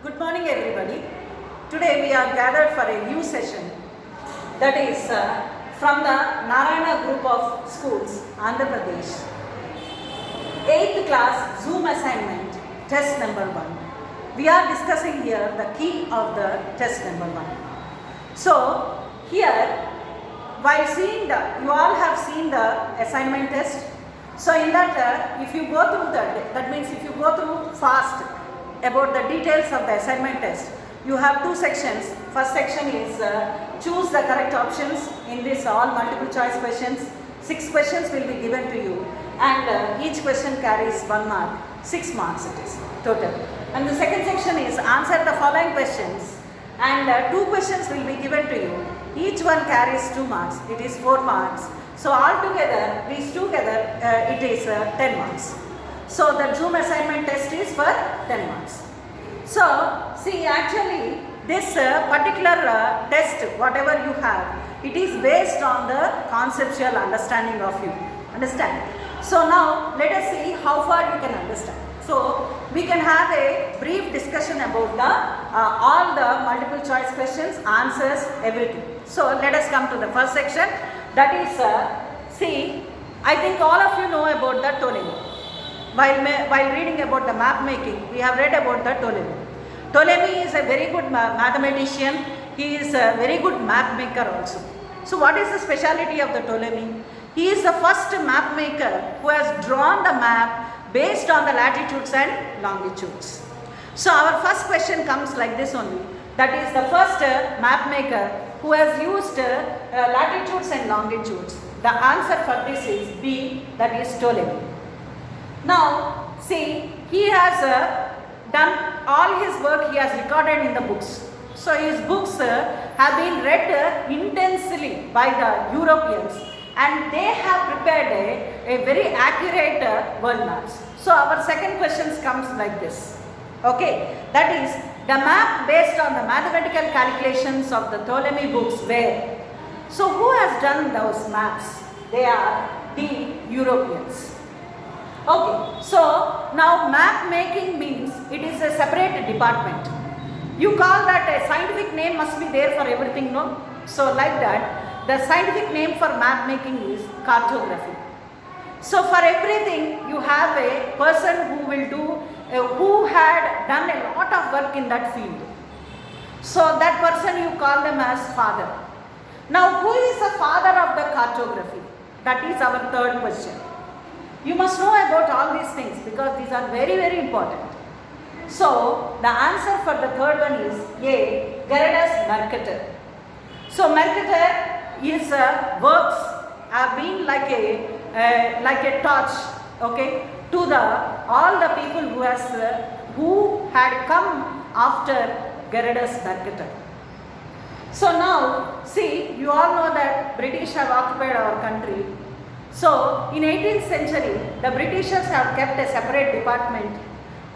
Good morning everybody. Today we are gathered for a new session that is from the Narayana group of schools, Andhra Pradesh. 8th class Zoom assignment, test number 1. We are discussing here the key of the test number 1. So here, while seeing you all have seen the assignment test. So in that, if you go through that means if you go through fast about the details of the assignment test, you have two sections. First section is choose the correct options in this all multiple choice questions. 6 questions will be given to you and each question carries 1 mark, 6 marks it is total. And the second section is answer the following questions and 2 questions will be given to you. Each one carries 2 marks, it is 4 marks. So altogether, these together it is 10 marks. So the Zoom assignment test is for 10 marks. So see, actually this particular test, whatever you have, it is based on the conceptual understanding of you. Understand? So now let us see how far you can understand. So we can have a brief discussion about the all the multiple choice questions, answers, everything. So let us come to the first section. That is, see, I think all of you know about the Ptolemy. While reading about the map making, we have read about the Ptolemy. Ptolemy is a very good mathematician. He is a very good map maker also. So what is the speciality of the Ptolemy? He is the first map maker who has drawn the map based on the latitudes and longitudes. So our first question comes like this only. That is the first map maker who has used latitudes and longitudes. The answer for this is B, that is Ptolemy. Now see, he has done all his work, he has recorded in the books. So his books have been read intensely by the Europeans and they have prepared a very accurate world maps. So our second question comes like this. Okay, that is the map based on the mathematical calculations of the Ptolemy books were. So who has done those maps? They are the Europeans. Okay, so now map making means it is a separate department. You call that a scientific name must be there for everything, no? So like that, the scientific name for map making is cartography. So for everything you have a person who will do, who had done a lot of work in that field. So that person you call them as father. Now who is the father of the cartography? That is our third question. You must know about all these things because these are very, very important. So the answer for the third one is A, Gerardus Mercator. So Mercator is works have been like a torch, okay, to the all the people who had come after Gerardus Mercator. So now see, you all know that British have occupied our country. So in 18th century, the Britishers have kept a separate department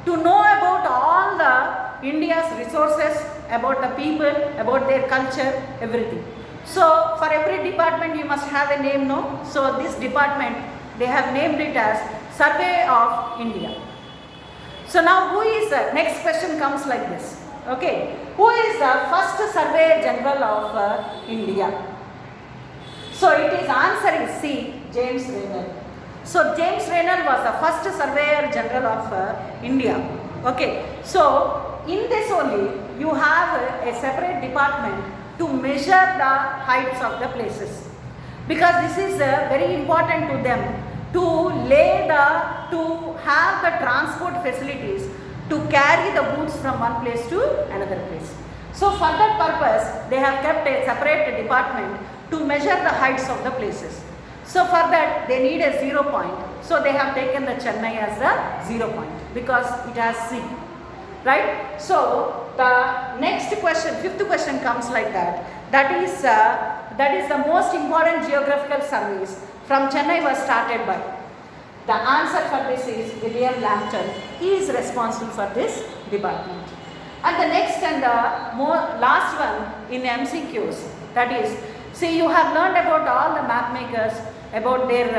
to know about all the India's resources, about the people, about their culture, everything. So for every department you must have a name, no? So this department, they have named it as Survey of India. So now who is next question comes like this. Okay, who is the first Surveyor General of India? So it is answer is C, James Raynal. So James Raynal was the first Surveyor General of India. Okay, so in this only you have a separate department to measure the heights of the places, because this is very important to them to have the transport facilities to carry the goods from one place to another place. So for that purpose they have kept a separate department to measure the heights of the places. So for that they need a 0 point. So they have taken the Chennai as the 0 point because it has C. Right? So the next question, fifth question comes like that. That is the most important geographical surveys from Chennai was started by. The answer for this is William Lambton. He is responsible for this department. And the next and the last one in MCQs, that is, see, you have learned about all the map makers, about their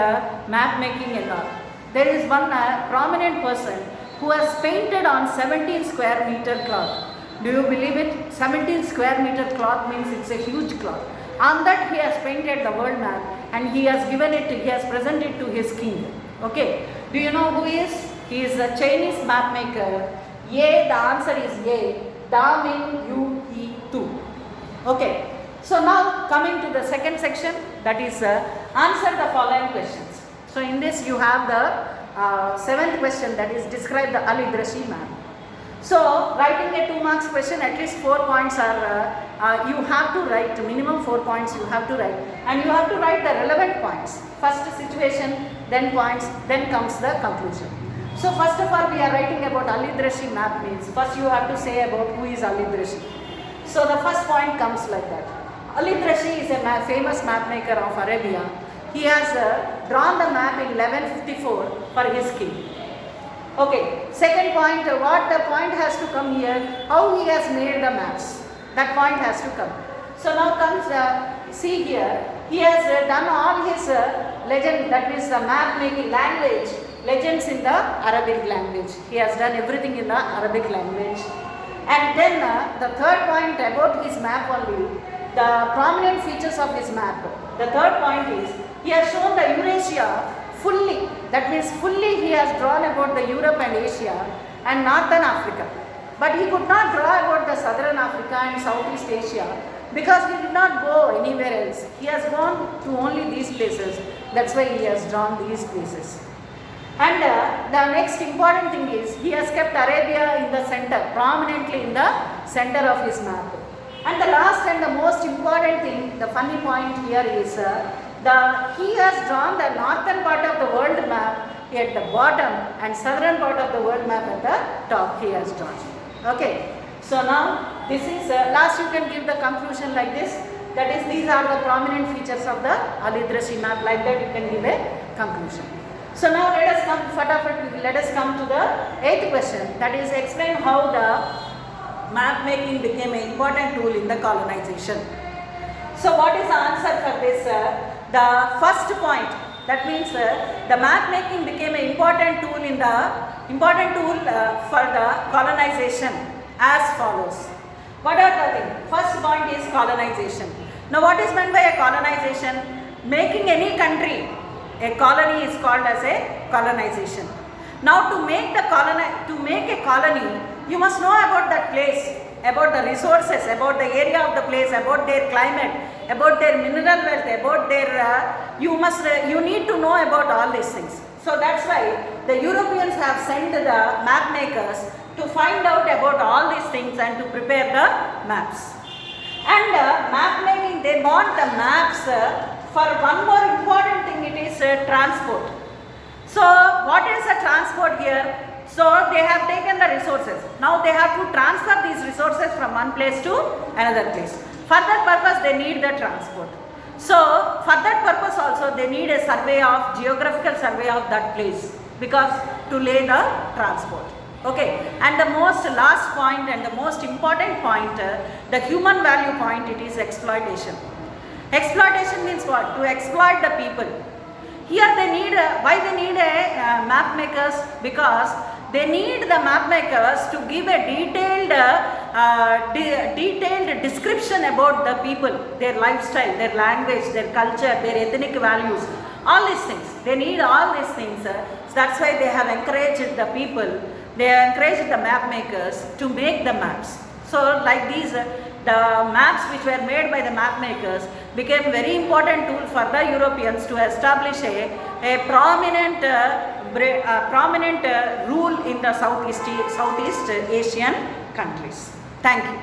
map making and all. There is one prominent person who has painted on 17 square meter cloth. Do you believe it? 17 square meter cloth means it's a huge cloth. On that he has painted the world map and he has given it, he has presented to his king. Okay. Do you know who he is? He is a Chinese map maker. A, the answer is A. Da Ming Yu He Tu. Okay. So now coming to the second section, that is answer the following questions. So in this you have the seventh question, that is describe the Ali-Drashi map. So writing a 2 marks question, at least 4 points are you have to write, minimum 4 points you have to write, and you have to write the relevant points. First situation, then points, then comes the conclusion. So first of all we are writing about Ali-Drashi map means first you have to say about who is Ali-Drashi. So the first point comes like that. Ali-Drashi is a famous map maker of Arabia. He has drawn the map in 1154 for his king. Okay, second point, what the point has to come here, how he has made the maps. That point has to come. So now comes, see here, he has done all his legend, that means the map making language, legends in the Arabic language. He has done everything in the Arabic language. And then the third point about his map only, the prominent features of his map. The third point is, he has shown the Eurasia fully, that means fully he has drawn about the Europe and Asia and Northern Africa. But he could not draw about the Southern Africa and Southeast Asia because he did not go anywhere else. He has gone to only these places. That's why he has drawn these places. And the next important thing is, he has kept Arabia in the center, prominently in the center of his map. And the last and the most important thing, the funny point here is, he has drawn the northern part of the world map at the bottom and southern part of the world map at the top he has drawn. Okay. So now this is, last you can give the conclusion like this, that is, these are the prominent features of the Ali-Drashi map, like that you can give a conclusion. So now let us come to the 8th question, that is, explain how the map making became an important tool in the colonization. So what is the answer for this? The first point, that means the map making became an important tool for the colonization as follows. What are the things? First point is colonization. Now what is meant by a colonization? Making any country a colony is called as a colonization. Now to make a colony, you must know about that place, about the resources, about the area of the place, about their climate, about their mineral wealth, about their, you need to know about all these things. So that's why the Europeans have sent the map makers to find out about all these things and to prepare the maps. And map making, they want the maps for one more important thing, it is transport. So what is the transport here? So they have taken the resources. Now they have to transfer these resources from one place to another place. For that purpose they need the transport. So for that purpose also they need a geographical survey of that place, because to lay the transport. Okay, and the last point and the most important point, the human value point, it is exploitation. Exploitation means what? To exploit the people. Here they need, why they need a map makers? Because they need the map makers to give a detailed description about the people, their lifestyle, their language, their culture, their ethnic values, all these things. They need all these things. So that's why they have encouraged the people, they have encouraged the map makers to make the maps. So like these, the maps which were made by the map makers became very important tool for the Europeans to establish a prominent rule in the Southeast Asian countries. Thank you.